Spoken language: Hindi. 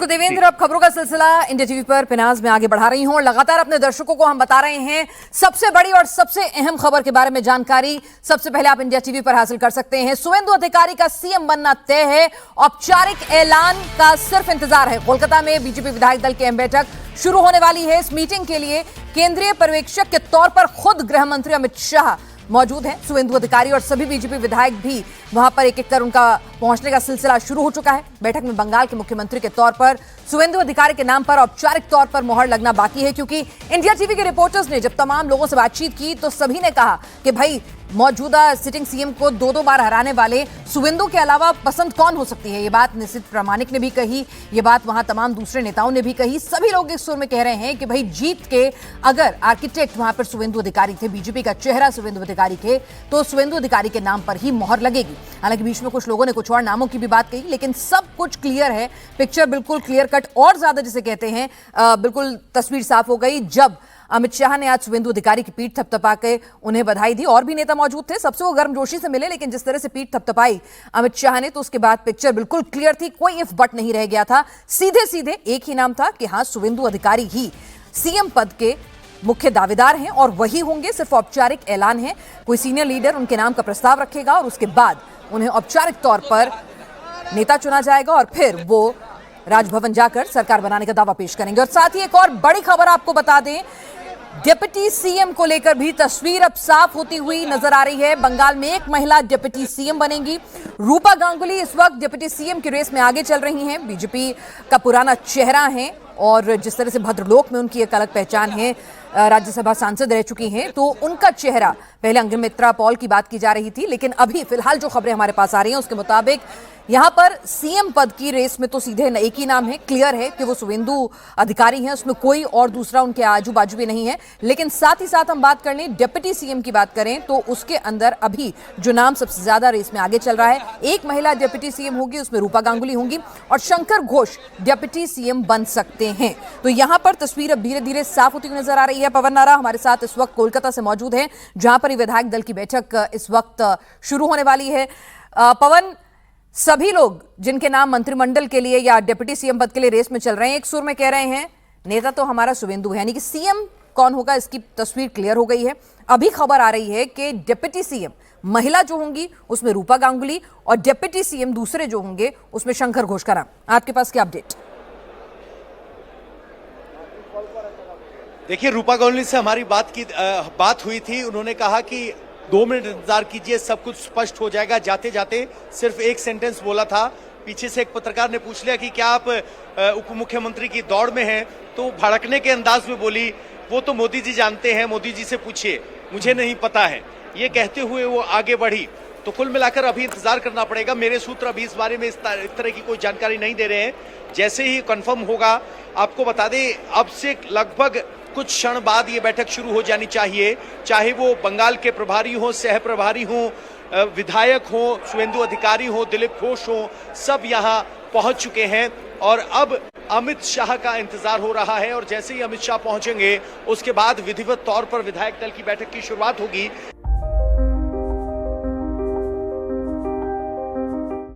बिल्कुल देवेंद्र, अब खबरों का सिलसिला इंडिया टीवी पर पिनाज में आगे बढ़ा रही हूं और लगातार अपने दर्शकों को हम बता रहे हैं सबसे बड़ी और सबसे अहम खबर के बारे में जानकारी सबसे पहले आप इंडिया टीवी पर हासिल कर सकते हैं। शुवेंदु अधिकारी का सीएम बनना तय है, औपचारिक ऐलान का सिर्फ इंतजार है। कोलकाता में बीजेपी विधायक दल की अहम बैठक शुरू होने वाली है। इस मीटिंग के लिए केंद्रीय पर्यवेक्षक के तौर पर खुद गृह मंत्री अमित शाह मौजूद हैं। शुवेंदु अधिकारी और सभी बीजेपी विधायक भी वहां पर एक एक कर उनका पहुंचने का सिलसिला शुरू हो चुका है। बैठक में बंगाल के मुख्यमंत्री के तौर पर शुवेंदु अधिकारी के नाम पर औपचारिक तौर पर मोहर लगना बाकी है, क्योंकि इंडिया टीवी के रिपोर्टर्स ने जब तमाम लोगों से बातचीत की तो सभी ने कहा कि भाई मौजूदा सिटिंग सीएम को दो बार हराने वाले शुवेंदु के अलावा पसंद कौन हो सकती है। ये बात निशित प्रामाणिक ने भी कही, ये बात वहां तमाम दूसरे नेताओं ने भी कही। सभी लोग इस सुर में कह रहे हैं कि भाई जीत के अगर आर्किटेक्ट वहां पर शुवेंदु अधिकारी थे, बीजेपी का चेहरा शुवेंदु अधिकारी थे, तो शुवेंदु अधिकारी के नाम पर ही मोहर लगेगी। हालांकि बीच में कुछ लोगों ने कुछ और नामों की भी बात कही, लेकिन सब कुछ क्लियर है, पिक्चर बिल्कुल क्लियर कट और ज्यादा जिसे कहते हैं बिल्कुल तस्वीर साफ हो गई जब अमित शाह ने आज शुवेंदु अधिकारी की पीठ थपथपा के उन्हें बधाई दी। और भी नेता मौजूद थे, सबसे वो गर्मजोशी से मिले, लेकिन जिस तरह से पीठ थपथपाई अमित शाह ने तो उसके बाद पिक्चर बिल्कुल क्लियर थी, कोई इफ बट नहीं रह गया था। सीधे सीधे एक ही नाम था कि हाँ, शुवेंदु अधिकारी ही सीएम पद के मुख्य दावेदार हैं और वही होंगे। सिर्फ औपचारिक ऐलान है, कोई सीनियर लीडर उनके नाम का प्रस्ताव रखेगा और उसके बाद उन्हें औपचारिक तौर पर नेता चुना जाएगा और फिर वो राजभवन जाकर सरकार बनाने का दावा पेश करेंगे। और साथ ही एक और बड़ी खबर आपको बता दें, डिप्टी सीएम को लेकर भी तस्वीर अब साफ होती हुई नजर आ रही है। बंगाल में एक महिला डिप्टी सीएम बनेंगी। रूपा गांगुली इस वक्त डिप्टी सीएम की रेस में आगे चल रही हैं। बीजेपी का पुराना चेहरा है और जिस तरह से भद्रलोक में उनकी एक अलग पहचान है, राज्यसभा सांसद रह चुकी हैं, तो उनका चेहरा पहले अंग्रिमित्रा पॉल की बात की जा रही थी, लेकिन अभी फिलहाल जो खबरें हमारे पास आ रही हैं उसके मुताबिक यहां पर सीएम पद की रेस में तो सीधे एक ही नाम है, क्लियर है कि वो शुवेंदु अधिकारी हैं, उसमें कोई और दूसरा उनके आजू बाजू भी नहीं है। लेकिन साथ ही साथ हम बात कर लें डिप्टी सीएम की बात करें तो उसके अंदर अभी जो नाम सबसे ज्यादा रेस में आगे चल रहा है, एक महिला डिप्टी सीएम होगी, उसमें रूपा गांगुली होंगी और शंकर घोष डिप्टी सीएम बन सकते हैं। तो यहां पर तस्वीर अब धीरे धीरे साफ होती हुई नजर आ रही है। पवन नारा हमारे साथ इस वक्त कोलकाता से मौजूद हैं, जहां पर विधायक दल की बैठक इस वक्त शुरू होने वाली है। पवन, सभी लोग जिनके नाम मंत्रिमंडल के लिए या डिप्टी सीएम पद के लिए रेस में चल रहे हैं, एक सुर में कह रहे हैं नेता तो हमारा शुवेंदु है, यानी कि सीएम कौन होगा इसकी तस्वीर क्लियर हो गई है। अभी खबर आ रही है कि डिप्टी सीएम महिला जो होंगी उसमें रूपा गांगुली और डिप्टी सीएम दूसरे जो होंगे उसमें शंकर घोष का नाम। आपके पास क्या अपडेट? देखिए, रूपा गांगुली से हमारी बात हुई थी। उन्होंने कहा कि 2 मिनट इंतजार कीजिए, सब कुछ स्पष्ट हो जाएगा। जाते जाते सिर्फ एक सेंटेंस बोला था। पीछे से एक पत्रकार ने पूछ लिया कि क्या आप उप मुख्यमंत्री की दौड़ में हैं, तो भड़कने के अंदाज में बोली, वो तो मोदी जी जानते हैं, मोदी जी से पूछिए, मुझे नहीं पता है। ये कहते हुए वो आगे बढ़ी। तो कुल मिलाकर अभी इंतजार करना पड़ेगा। मेरे सूत्र अभी इस बारे में इस तरह की कोई जानकारी नहीं दे रहे हैं। जैसे ही कंफर्म होगा आपको बता दें। अब से लगभग कुछ क्षण बाद ये बैठक शुरू हो जानी चाहिए, चाहे वो बंगाल के प्रभारी हो, सह प्रभारी हो, विधायक हो, शुवेंदु अधिकारी हो, दिलीप घोष हो, सब यहाँ पहुंच चुके हैं और अब अमित शाह का इंतजार हो रहा है। और जैसे ही अमित शाह पहुंचेंगे उसके बाद विधिवत तौर पर विधायक दल की बैठक की शुरुआत होगी।